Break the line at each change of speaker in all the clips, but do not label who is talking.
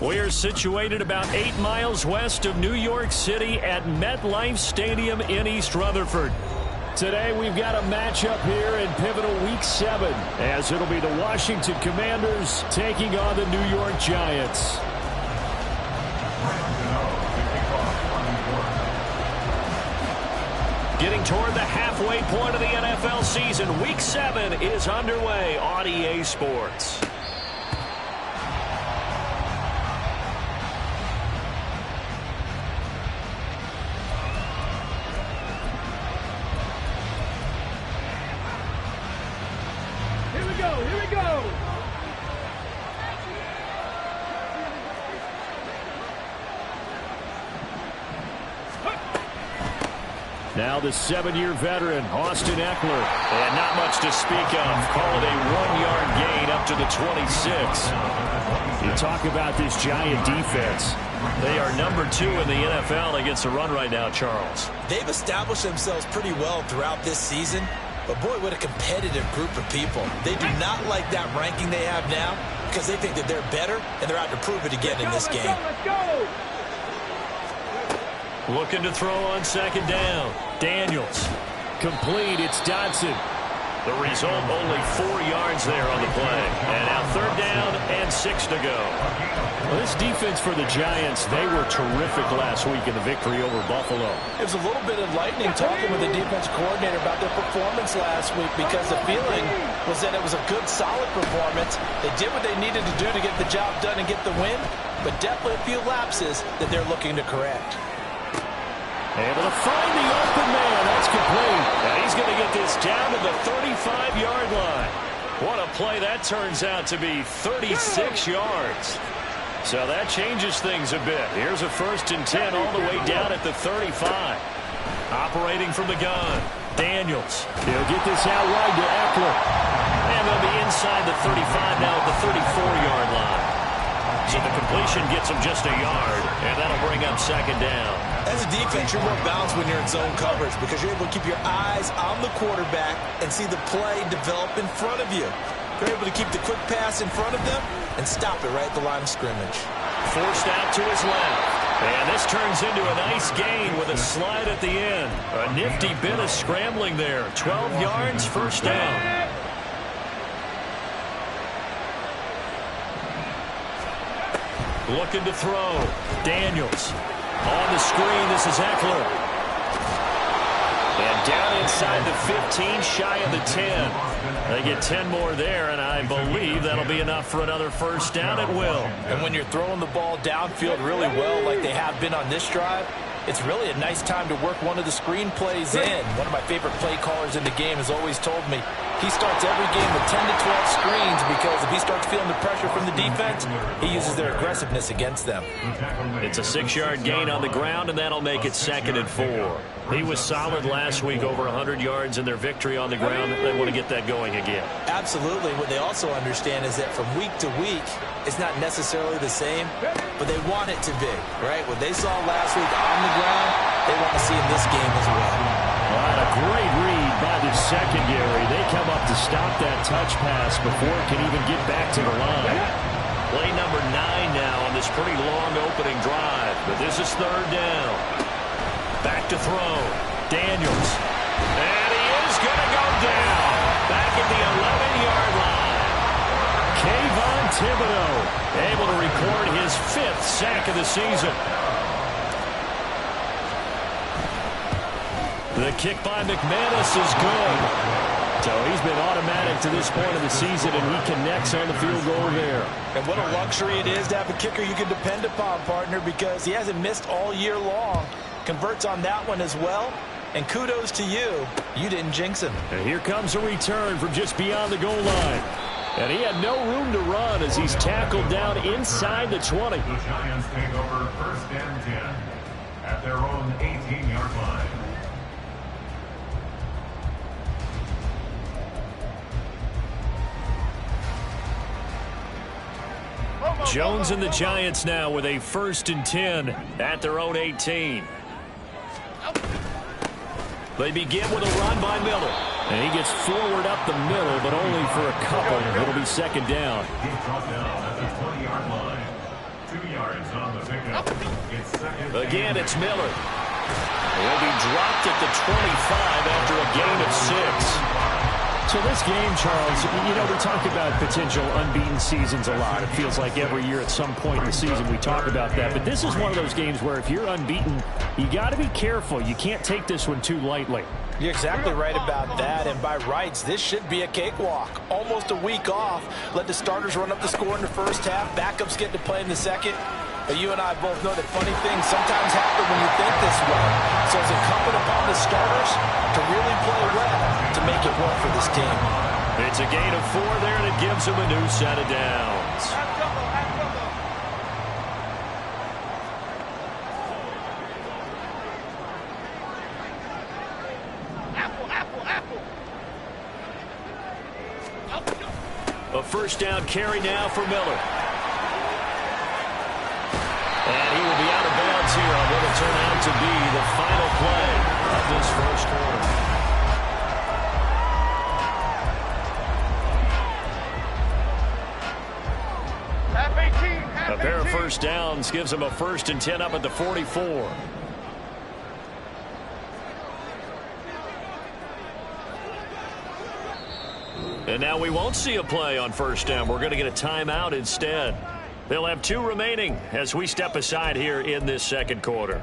We're situated about 8 miles west of New York City at MetLife Stadium in East Rutherford. Today we've got a matchup here in pivotal Week 7, as it'll be the Washington Commanders taking on the New York Giants. Getting toward the halfway point of the NFL season, Week 7 is underway on EA Sports.
Here we go.
Now the 7-year veteran, Austin Eckler. And not much to speak of. Call it a 1-yard gain up to the 26. You talk about this Giant defense. They are number 2 in the NFL against the run right now, Charles.
They've established themselves pretty well throughout this season. But, boy, what a competitive group of people. They do not like that ranking they have now because they think that they're better, and they're out to prove it again in this game.
Let's go!
Looking to throw on second down. Daniels. Complete. It's Dodson. The result, only 4 yards there on the play. And now 3rd down and 6 to go. Well, this defense for the Giants, they were terrific last week in the victory over Buffalo.
It was a little bit enlightening talking with the defense coordinator about their performance last week because the feeling was that it was a good, solid performance. They did what they needed to do to get the job done and get the win, but definitely a few lapses that they're looking to correct.
Able to find the open man. That's complete. And he's going to get this down to the 35-yard line. What a play that turns out to be, 36 yards. So that changes things a bit. Here's a 1st and 10 all the way down at the 35. Operating from the gun. Daniels. He'll get this out wide to Eckler. And they'll be inside the 35 now at the 34-yard line. So the completion gets him just a yard, and that'll bring up 2nd down.
As a defense, you're more balanced when you're in zone coverage because you're able to keep your eyes on the quarterback and see the play develop in front of you. You're able to keep the quick pass in front of them and stop it right at the line of scrimmage.
Forced out to his left. And this turns into a nice gain with a slide at the end. A nifty bit of scrambling there. 12 yards, 1st down. Looking to throw. Daniels. On the screen, this is Eckler. And down inside the 15, shy of the 10. They get 10 more there, and I believe that'll be enough for another 1st down at will.
And when you're throwing the ball downfield really well like they have been on this drive, it's really a nice time to work one of the screen plays in. One of my favorite play callers in the game has always told me he starts every game with 10 to 12 screens because if he starts feeling the pressure from the defense, he uses their aggressiveness against them.
It's a 6-yard gain on the ground, and that'll make it 2nd and 4. He was solid last week, over 100 yards in their victory on the ground. They want to get that going again.
Absolutely. What they also understand is that from week to week, it's not necessarily the same, but they want it to be, right? What they saw last week on the ground, they want to see in this game as well.
All right, a great read by the secondary. They come up to stop that touch pass before it can even get back to the line. Play number 9 now on this pretty long opening drive, but this is 3rd down. Back to throw. Daniels. And he is going to go down. Back at the 11-yard line. Kayvon Thibodeau able to record his 5th sack of the season. The kick by McManus is good. So he's been automatic to this point of the season, and he connects on the field goal there.
And what a luxury it is to have a kicker you can depend upon, partner, because he hasn't missed all year long. Converts on that one as well. And kudos to you. You didn't jinx him.
And here comes a return from just beyond the goal line. And he had no room to run as he's tackled down inside the 20.
The Giants take over 1st and 10 at their own 18-yard line.
Jones and the Giants now with a 1st and 10 at their own 18. They begin with a run by Miller. And he gets forward up the middle, but only for a couple. It'll be 2nd down.
He's brought down at the 20-yard line. 2 yards on the pickup. It's second.
Again, it's Miller. He'll be dropped at the 25 after a gain of 6.
So this game, Charles, you know, we talk about potential unbeaten seasons a lot. It feels like every year at some point in the season we talk about that. But this is one of those games where if you're unbeaten, you got to be careful. You can't take this one too lightly.
You're exactly right about that, and by rights, this should be a cakewalk. Almost a week off. Let the starters run up the score in the first half. Backups get to play in the second. But you and I both know that funny things sometimes happen when you think this way. So it's incumbent upon the starters to really play well to make it work for this team.
It's a gain of 4 there, and it gives them a new set of downs. A first down carry now for Miller. And he will be out of bounds here on what will turn out to be the final play of this first quarter. A pair of first downs gives him a 1st and 10 up at the 44. And now we won't see a play on first down. We're going to get a timeout instead. They'll have 2 remaining as we step aside here in this second quarter.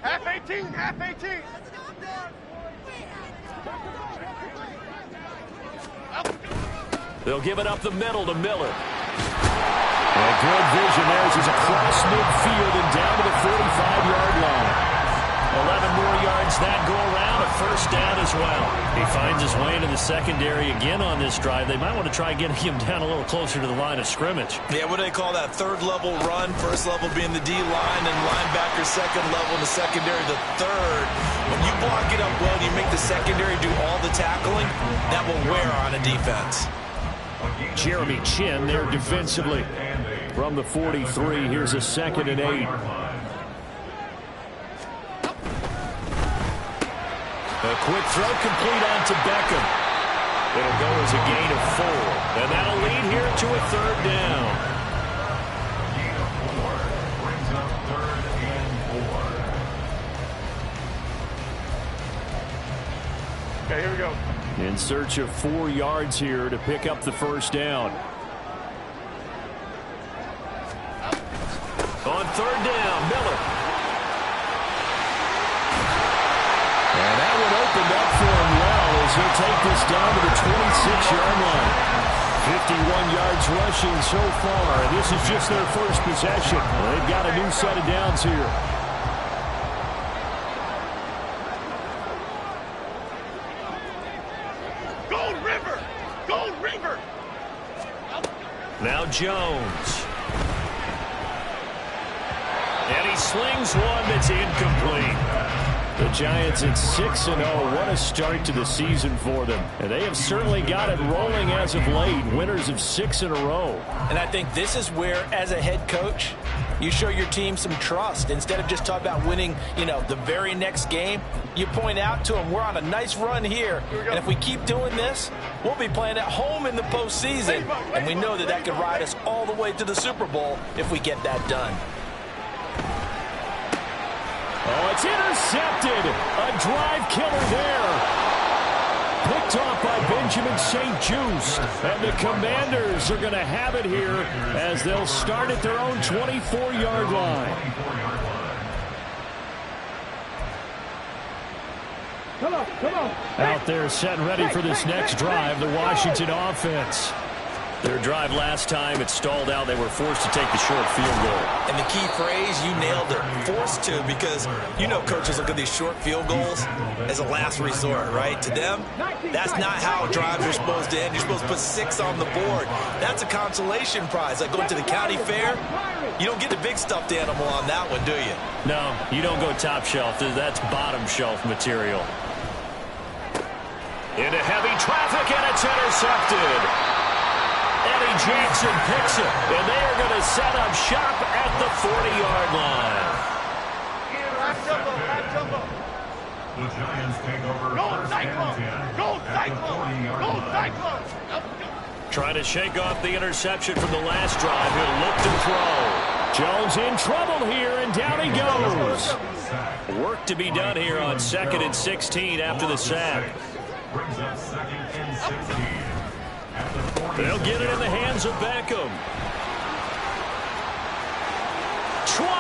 Half 18, half 18.
They'll give it up the middle to Miller. And good vision there as he's across midfield and down to the 45-yard line. 11 more yards that go around, a first down as well. He finds his way into the secondary again on this drive. They might want to try getting him down a little closer to the line of scrimmage.
Yeah, what do they call that? Third level run, first level being the D-line, and linebacker second level, and the secondary the third. When you block it up well and you make the secondary do all the tackling, that will wear on a defense.
Jeremy Chin there defensively from the 43. Here's a 2nd and 8. A quick throw complete on to Beckham. It'll go as a gain of 4. And that'll lead here to a 3rd down.
Gain of 4 brings up 3rd and 4.
Okay, here we go.
In search of 4 yards here to pick up the first down. On 3rd down, Miller. And that one opened up for him well as he'll take this down to the 26-yard line. 51 yards rushing so far, and this is just their first possession. They've got a new set of downs here. Now Jones. And he slings one that's incomplete. The Giants at 6-0. What a start to the season for them. And they have certainly got it rolling as of late. Winners of 6 in a row.
And I think this is where, as a head coach, you show your team some trust. Instead of just talking about winning, the very next game, you point out to them, we're on a nice run here. And if we keep doing this, we'll be playing at home in the postseason. And we know that that could ride us all the way to the Super Bowl if we get that done.
Oh, it's intercepted. A drive killer there. Picked off by Benjamin St-Juste. And the Commanders are going to have it here as they'll start at their own 24-yard line.
Come on, come on.
Out there set and ready for this next drive, the Washington offense. Their drive last time, it stalled out. They were forced to take the short field goal.
And the key phrase, you nailed it, forced to, because coaches look at these short field goals as a last resort, right? To them, that's not how drives are supposed to end. You're supposed to put 6 on the board. That's a consolation prize. Like going to the county fair, you don't get the big stuffed animal on that one, do you?
No, you don't go top shelf. That's bottom shelf material. Into heavy traffic, and it's intercepted. Eddie Jackson picks it, and they are going to set up shop at the 40-yard line.
The Giants take over first and 10 at the 40-yard line.
Trying to shake off the interception from the last drive. He'll look to throw. Jones in trouble here, and down he goes. Work to be done here on 2nd and 16 after the sack.
Brings up 2nd and 16. At the 40.
They'll get it in the hands of Beckham. 20,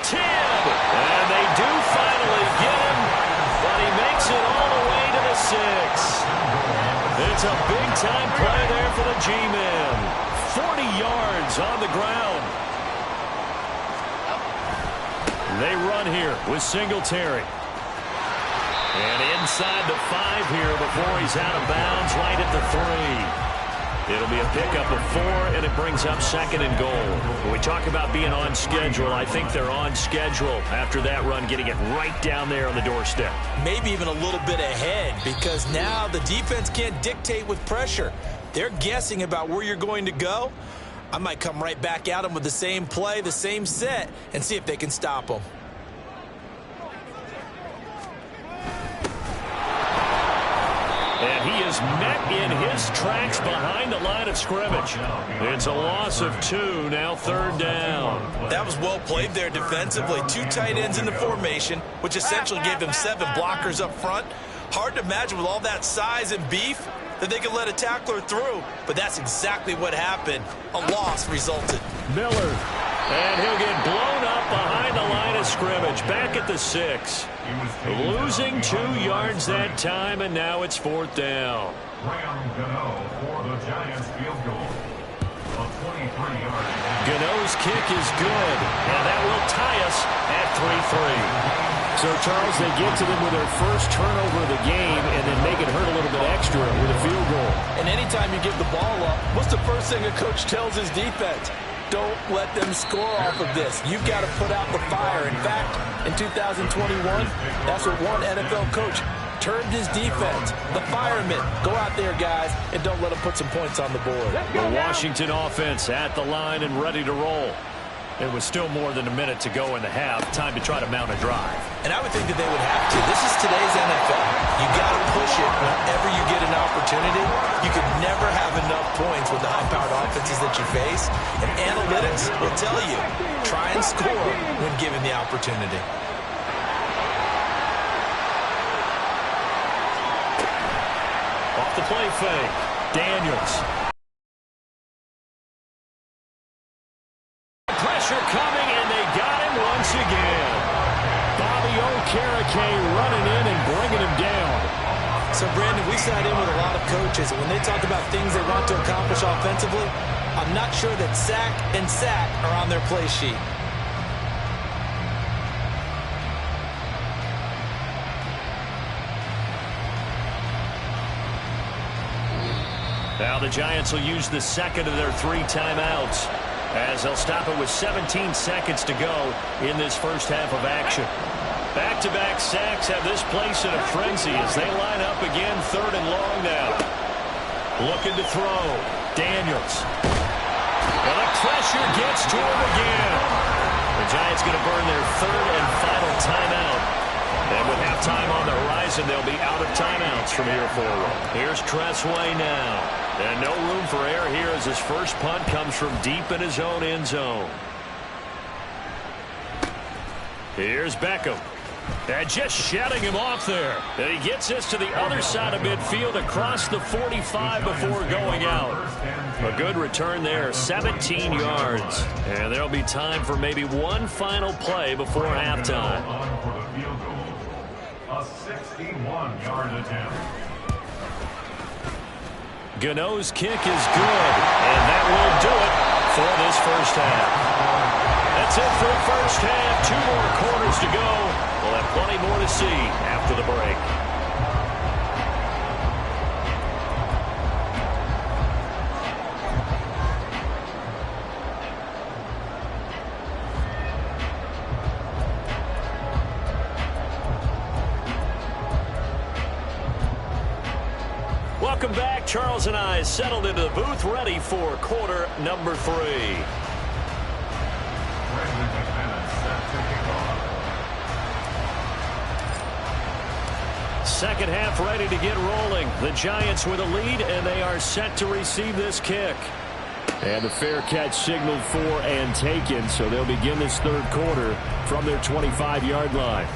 10, and they do finally get him, but he makes it all the way to the 6. It's a big-time play there for the G-men. 40 yards on the ground. They run here with Singletary. And inside the 5 here before he's out of bounds, right at the 3. It'll be a pickup of 4, and it brings up 2nd and goal. When we talk about being on schedule, I think they're on schedule after that run, getting it right down there on the doorstep.
Maybe even a little bit ahead, because now the defense can't dictate with pressure. They're guessing about where you're going to go. I might come right back at them with the same play, the same set, and see if they can stop them.
And he is met in his tracks behind the line of scrimmage. It's a loss of 2, now 3rd down.
That was well played there defensively. 2 tight ends in the formation, which essentially gave them 7 blockers up front. Hard to imagine with all that size and beef that they could let a tackler through, but that's exactly what happened. A loss resulted.
Miller, and he'll get blown up behind the line of scrimmage, back at the 6. Losing 2 yards that time, and now it's 4th down.
Gano for the Giants field goal. A 23-yard.
Gano's kick is good, and that will tie us at 3-3.
So, Charles, they get to them with their first turnover of the game and then make it hurt a little bit extra with a field goal.
And anytime you give the ball up, what's the first thing a coach tells his defense? Don't let them score off of this. You've got to put out the fire. In fact, in 2021, that's what one NFL coach termed his defense. The firemen. Go out there, guys, and don't let them put some points on the board.
The Washington offense at the line and ready to roll. It was still more than a minute to go in the half. Time to try to mount a drive.
And I would think that they would have to. This is today's NFL. You got to push it whenever you get an opportunity. You could never have enough points with the high-powered offenses that you face. And analytics will tell you, try and score when given the opportunity.
Off the play fake. Daniels. Pressure coming, and they got him once again. Bobby Okereke running in and bringing him down.
So, Brandon, we sat in with a lot of coaches, and when they talk about things they want to accomplish offensively, I'm not sure that sack and sack are on their play sheet.
Now the Giants will use the second of their 3 timeouts, as they'll stop it with 17 seconds to go in this first half of action. Back-to-back sacks have this place in a frenzy as they line up again, 3rd and long now. Looking to throw. Daniels. And the pressure gets to him again. The Giants going to burn their 3rd and final timeout. And with halftime on the horizon, they'll be out of timeouts from here forward. Here's Tressway now. And no room for error here as his first punt comes from deep in his own end zone. Here's Beckham. And just shutting him off there. And he gets this to the other side of midfield across the 45 before going out. A good return there, 17 yards. And there'll be time for maybe one final play before halftime.
A 61-yard attempt.
Gano's kick is good, and that will do it for this first half. That's it for the first half. 2 more quarters to go. We'll have plenty more to see after the break. Welcome back. Charles and I settled into the booth, ready for quarter number 3. Second half ready to get rolling. The Giants with a lead, and they are set to receive this kick.
And the fair catch signaled for and taken, so they'll begin this third quarter from their 25-yard line.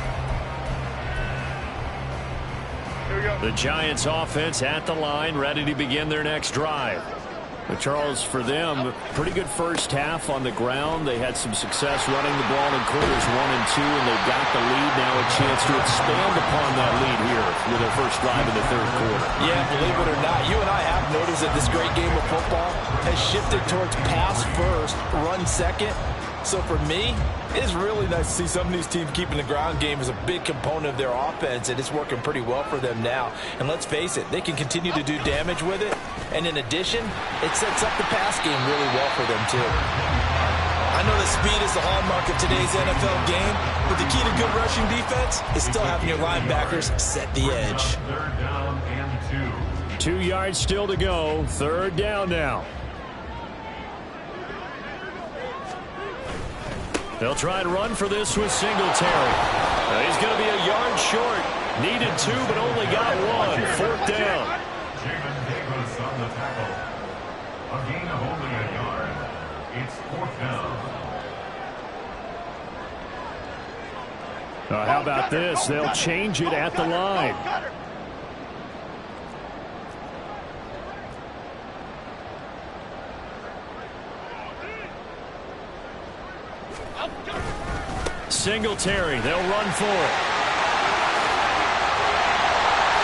The Giants offense at the line, ready to begin their next drive.
But Charles, for them, pretty good first half on the ground. They had some success running the ball in quarters 1 and 2, and they've got the lead now, a chance to expand upon that lead here with their first drive in the third quarter.
Yeah, believe it or not, you and I have noticed that this great game of football has shifted towards pass first, run second. So for me, it's really nice to see some of these teams keeping the ground game as a big component of their offense, and it's working pretty well for them now. And let's face it, they can continue to do damage with it. And in addition, it sets up the pass game really well for them, too.
I know that speed is the hallmark of today's NFL game, but the key to good rushing defense is still having your linebackers set the edge.
3rd down and
2 yards still to go. 3rd down now.
They'll try and run for this with Singletary. He's going to be a yard short. Needed 2, but only got 1. 4th down.
Jamin Davis on the tackle. A gain of only a yard. It's 4th down.
How about this? They'll change it at the line.
Singletary, they'll run for it.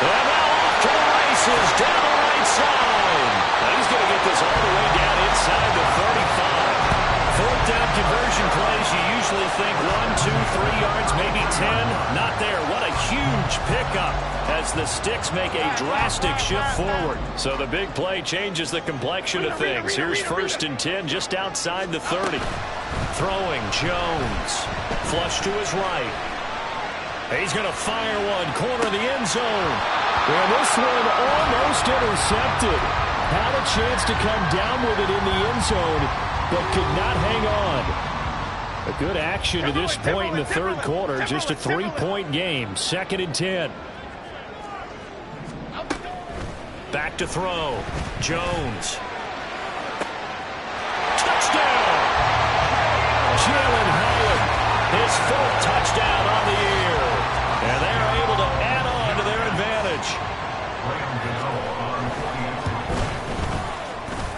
And now off to the races, down the right side. Now he's going to get this all the way down inside the 35. 4th down conversion plays, you usually think 1, 2, 3 yards, maybe 10. Not there. What a huge pickup as the sticks make a drastic shift forward. So the big play changes the complexion of things. Here's 1st and 10 just outside the 30. Throwing Jones. Flush to his right. He's going to fire one. Corner of the end zone.
And this one almost intercepted. Had a chance to come down with it in the end zone, but could not hang on. A good action to this point in the third quarter. Just a 3-point game. 2nd and 10.
Back to throw. Jones. Touchdown! Jalen Hyatt, his 4th touchdown on the year. And they're able to add on to their advantage.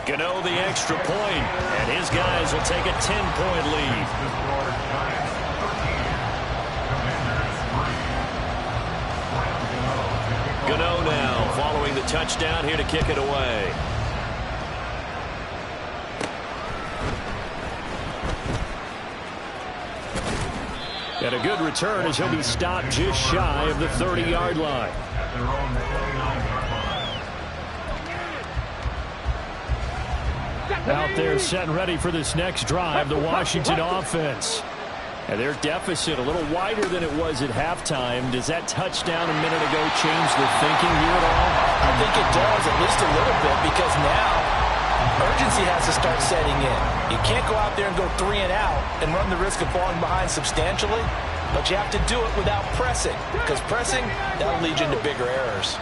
Gano the extra point, and his guys will take a 10-point lead. Gano now following the touchdown here to kick it away.
And a good return as he'll be stopped just shy of the 30-yard line. Out there set and ready for this next drive, the Washington offense. And their deficit a little wider than it was at halftime. Does that touchdown a minute ago change the thinking here at all?
I think it does, at least a little bit, because now urgency has to start setting in. You can't go out there and go 3 and out and run the risk of falling behind substantially, but you have to do it without pressing, because pressing, that'll lead you into bigger errors.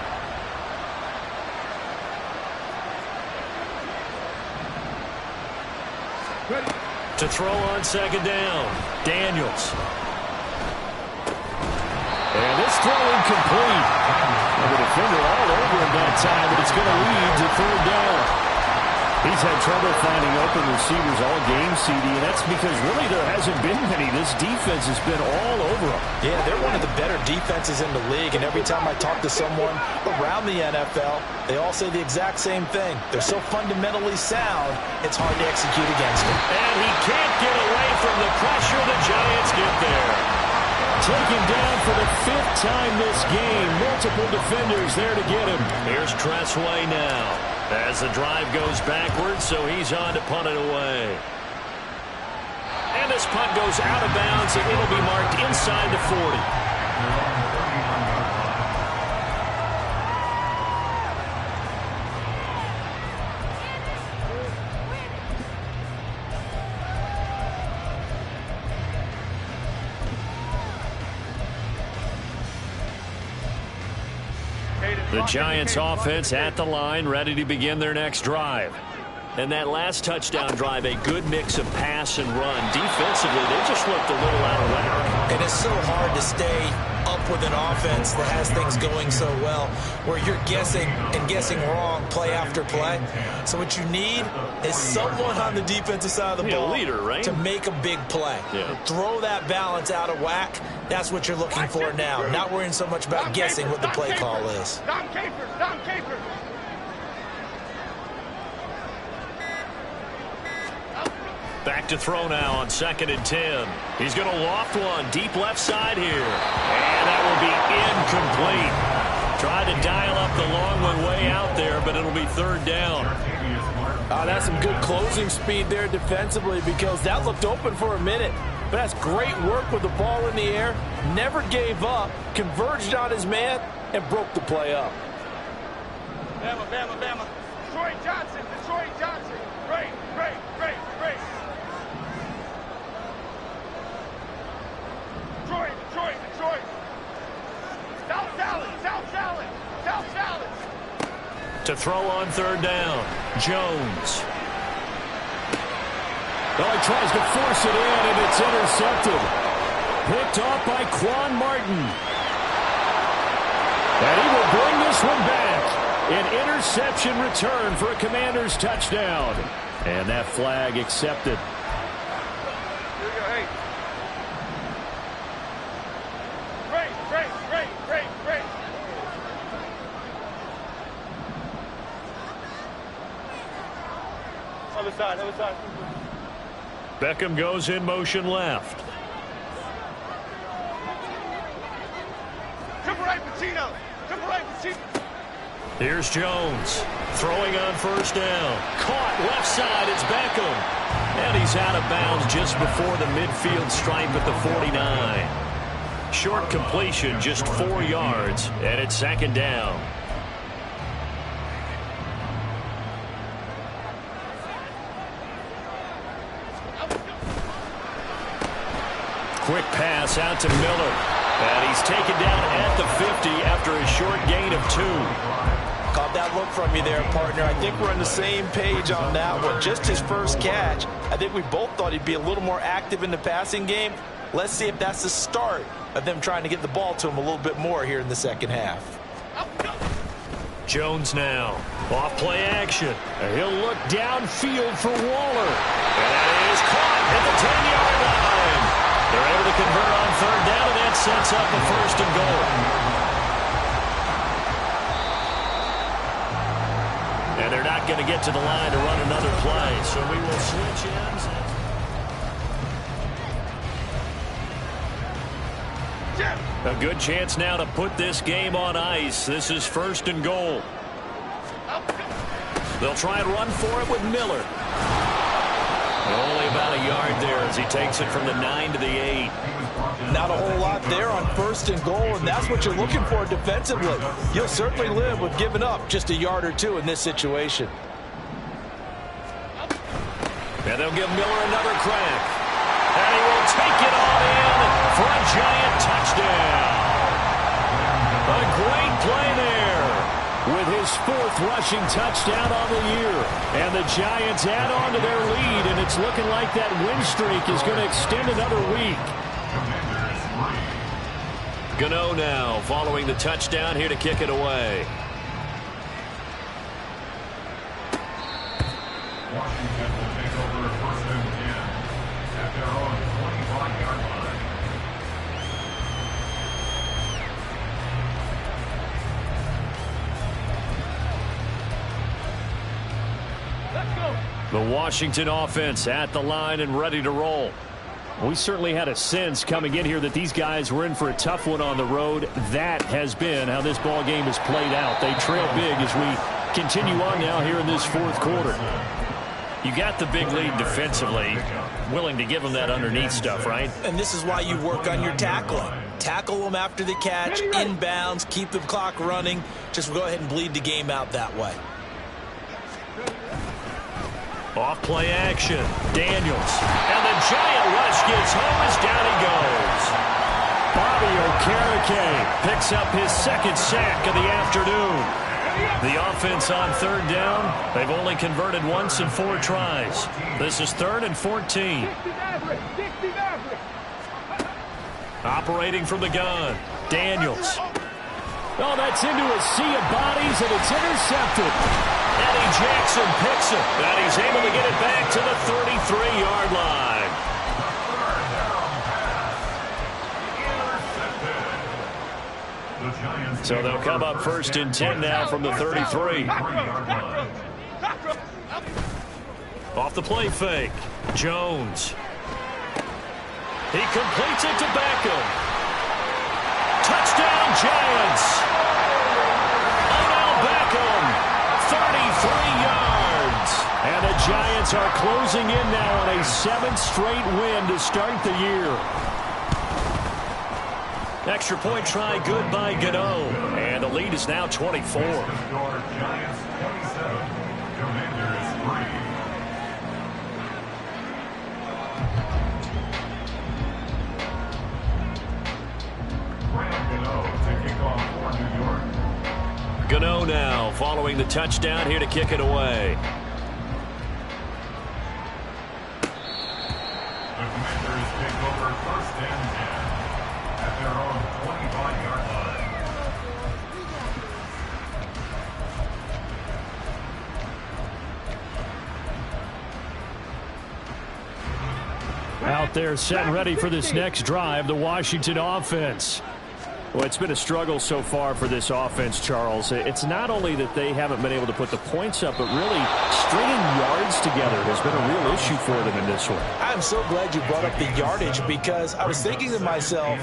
To throw on 2nd down, Daniels.
And this throw incomplete. And the defender all over him that time, but it's going to lead to 3rd down. He's had trouble finding open receivers all game, CD, and that's because really there hasn't been many. This defense has been all over them.
Yeah, they're one of the better defenses in the league, and every time I talk to someone around the NFL, they all say the exact same thing. They're so fundamentally sound, it's hard to execute against them.
And he can't get away from the pressure. The Giants get there.
Taken down for the 5th time this game. Multiple defenders there to get him.
Here's Tressway now. As the drive goes backwards, so he's on to punt it away. And this punt goes out of bounds, and it'll be marked inside the 40. The Giants offense at the line, ready to begin their next drive. And that last touchdown drive, a good mix of pass and run. Defensively, they just looked a little out of whack.
And it's so hard to stay up with an offense that has things going so well, where you're guessing and guessing wrong play after play. So what you need is someone on the defensive side of the ball,
a leader, right?
To make a big play.
Yeah.
Throw that balance out of whack. That's what you're looking for now. Not worrying so much about guessing what the play call is.
Dom Capers.
Back to throw now on 2nd and 10. He's going to loft one deep left side here. And that will be incomplete. Tried to dial up the long one way out there, but it'll be 3rd down.
That's some good closing speed there defensively, because that looked open for a minute. But that's great work with the ball in the air. Never gave up, converged on his man, and broke the play up.
Bama. Detroit Johnson. Great. Detroit. South Salad.
To throw on 3rd down, Jones.
Oh, he tries to force it in, and it's intercepted. Picked off by Quan Martin. And he will bring this one back. An interception return for a Commanders touchdown. And that flag accepted.
Here we go, hey. Great. Other side.
Beckham goes in motion left.
Triple right, Pacino.
Here's Jones. Throwing on 1st down. Caught left side. It's Beckham. And he's out of bounds just before the midfield stripe at the 49. Short completion, just 4 yards. And it's 2nd down. Quick pass out to Miller. And he's taken down at the 50 after a short gain of 2.
Caught that look from you there, partner. I think we're on the same page on that one. Just his first catch. I think we both thought he'd be a little more active in the passing game. Let's see if that's the start of them trying to get the ball to him a little bit more here in the 2nd half.
Jones now. Off play action.
And he'll look downfield for Waller.
And that is caught at the 10-yard line. They're able to convert on 3rd down, and that sets up a 1st and goal. And they're not going to get to the line to run another play, so we will switch ends. A good chance now to put this game on ice. This is 1st and goal. They'll try and run for it with Miller. Only about a yard there as he takes it from the 9 to the 8.
Not a whole lot there on 1st and goal, and that's what you're looking for defensively. You'll certainly live with giving up just a yard or 2 in this situation.
And they'll give Miller another crack. And he will take it all in for a Giant touchdown. A great play there with his 4th rushing touchdown on the year. And the Giants add on to their lead, and it's looking like that win streak is going to extend another week. Gano now following the touchdown here to kick it away.
Washington will take over 1st and 10 at their own 25-yard line.
The Washington offense at the line and ready to roll.
We certainly had a sense coming in here that these guys were in for a tough one on the road. That has been how this ball game has played out. They trail big as we continue on now here in this 4th quarter.
You got the big lead defensively. Willing to give them that underneath stuff, right?
And this is why you work on your tackling. Tackle them after the catch, inbounds, keep the clock running. Just go ahead and bleed the game out that way.
Off play action. Daniels. And the Giant rush gets home as down he goes.
Bobby Okereke picks up his second sack of the afternoon.
The offense on third down, they've only converted once in 4 tries. This is 3rd and 14. Operating from the gun, Daniels.
Oh, that's into a sea of bodies, and it's intercepted.
Eddie Jackson picks it, and he's able to get it back to the 33-yard line. So they'll come up 1st and 10 now from the 33. Off the play fake, Jones. He completes it to Beckham. Touchdown, Giants. Odell Beckham, 33 yards.
And the Giants are closing in now on a 7th straight win to start the year.
Extra point try good by Gano. And the lead is now 24.
Giants 27, Commanders 3.
Gano now following the touchdown here to kick it away.
The Commanders take over 1st and 10 at their own 25-yard line.
Out there set and ready for this next drive, the Washington offense. Well, it's been a struggle so far for this offense, Charles. It's not only that they haven't been able to put the points up, but really stringing yards together has been a real issue for them in this one.
I'm so glad you brought up the yardage, because I was thinking to myself,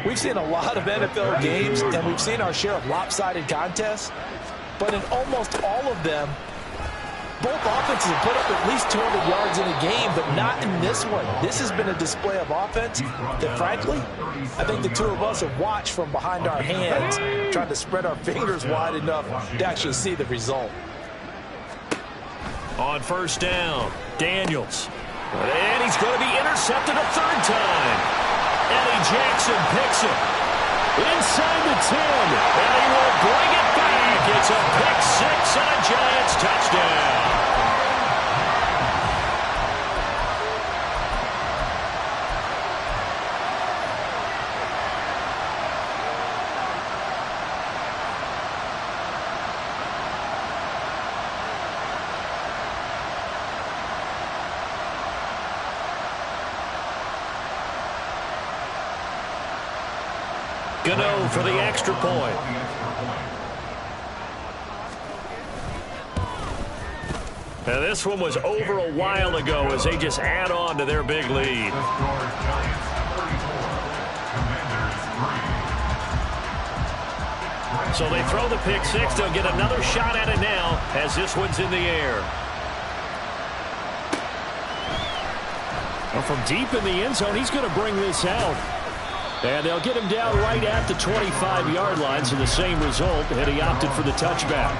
we've seen a lot of NFL games, and we've seen our share of lopsided contests, but in almost all of them, both offenses have put up at least 200 yards in a game, but not in this one. This has been a display of offense that, frankly, I think the two of us have watched from behind our hands, trying to spread our fingers wide enough to actually see the result.
On 1st down, Daniels. And he's going to be intercepted a 3rd time. Eddie Jackson picks it. Inside the 10. And he will bring it back. It's a pick 6 and a Giants touchdown. Gano for the extra point. Now this one was over a while ago as they just add on to their big lead. So they throw the pick 6. They'll get another shot at it now as this one's in the air.
Well, from deep in the end zone, he's going to bring this out. And they'll get him down right at the 25-yard line, so the same result, and he opted for the touchback.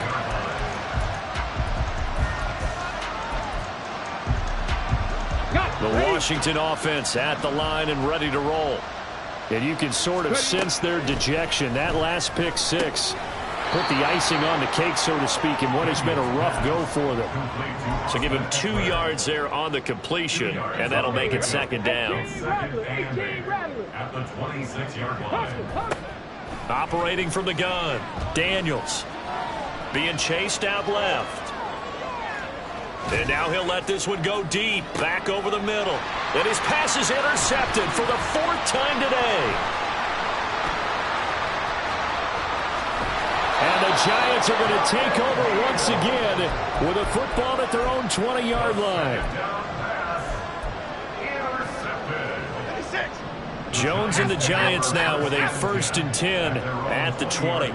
The Washington offense at the line and ready to roll.
And you can sort of sense their dejection. That last pick 6 put the icing on the cake, so to speak, in what has been a rough go for them.
So give him 2 yards there on the completion, and that'll make it 2nd down.
At the 26-yard line.
Operating from the gun, Daniels. Being chased out left. And now he'll let this one go deep, back over the middle. And his pass is intercepted for the 4th time today.
And the Giants are going to take over once again with a football at their own 20-yard line.
Jones and the Giants now with a 1st and 10 at the 20.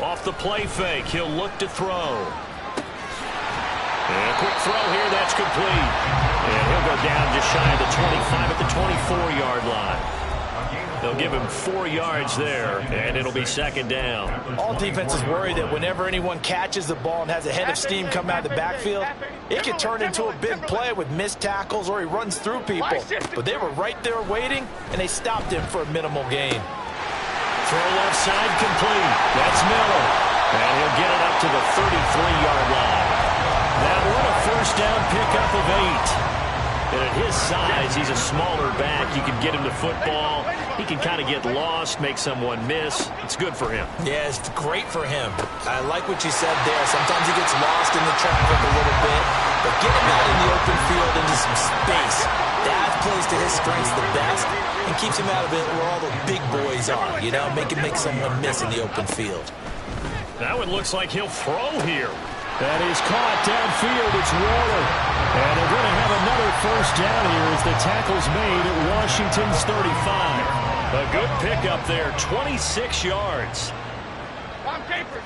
Off the play fake, he'll look to throw. And a quick throw here, that's complete. And he'll go down just shy of the 25 at the 24-yard line.
They'll give him 4 yards there, and it'll be second down.
All defenses worry that whenever anyone catches the ball and has a head of steam come out of the backfield, it can turn into a big play with missed tackles or he runs through people. But they were right there waiting, and they stopped him for a minimal gain.
Throw left side complete. That's Miller. And he'll get it up to the 33-yard line. Now what a first down pickup of 8. And at his size, he's a smaller back. You can get him the football. He can kind of get lost, make someone miss. It's good for him.
Yeah, it's great for him. I like what you said there. Sometimes he gets lost in the traffic a little bit. But get him out in the open field into some space. That plays to his strengths the best and keeps him out of it where all the big boys are. You know, make someone miss in the open field.
That one looks like he'll throw here. That is caught downfield. It's Waller. And they're going to have another first down here as the tackle's made at Washington's 35. A good pickup there, 26 yards.
Dom Capers.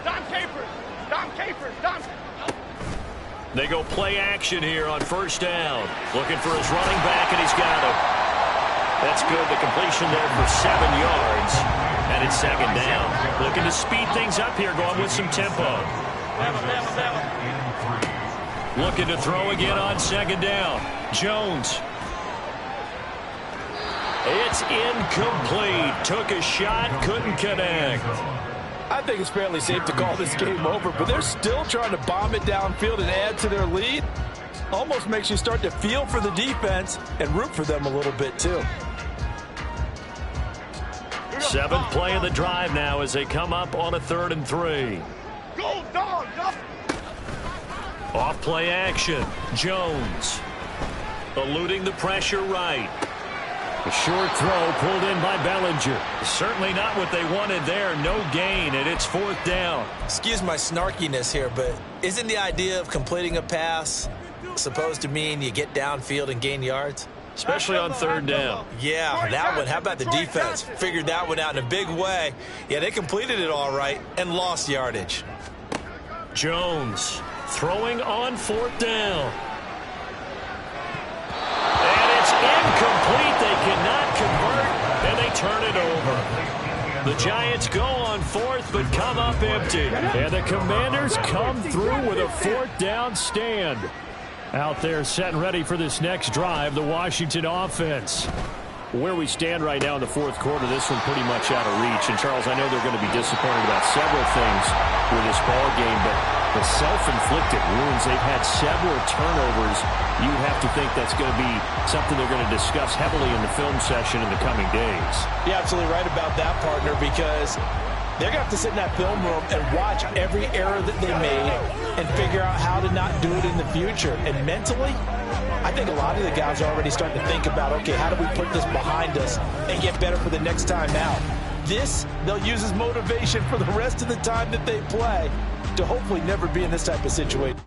They go play action here on first down. Looking for his running back, and he's got him. That's good. The completion there for 7 yards. And it's second down. Looking to speed things up here, going with some tempo. Looking to throw again on second down. Jones. It's incomplete. Took a shot, couldn't connect.
I think it's fairly safe to call this game over, but they're still trying to bomb it downfield and add to their lead. Almost makes you start to feel for the defense and root for them a little bit too.
7th play of the drive now as they come up on a 3rd and 3.
Go, dog!
Off play action. Jones. Eluding the pressure right. A short throw pulled in by Bellinger. Certainly not what they wanted there. No gain, and it's 4th down.
Excuse my snarkiness here, but isn't the idea of completing a pass supposed to mean you get downfield and gain yards?
Especially on 3rd down.
Yeah, that one. How about the defense? Figured that one out in a big way. Yeah, they completed it all right and lost yardage.
Jones throwing on 4th down. And it's incomplete. They cannot convert, and they turn it over. The Giants go on 4th, but come up empty. And the Commanders come through with a 4th down stand. Out there set and ready for this next drive, the Washington offense. Where we stand right now in the 4th quarter, this one pretty much out of reach. And, Charles, I know they're going to be disappointed about several things with this ball game, but the self-inflicted wounds, they've had several turnovers. You have to think that's going to be something they're going to discuss heavily in the film session in the coming days.
You're absolutely right about that, partner, because they're going to have to sit in that film room and watch every error that they made and figure out how to not do it in the future. And mentally, I think a lot of the guys are already starting to think about, okay, how do we put this behind us and get better for the next time out? This, they'll use as motivation for the rest of the time that they play to hopefully never be in this type of situation.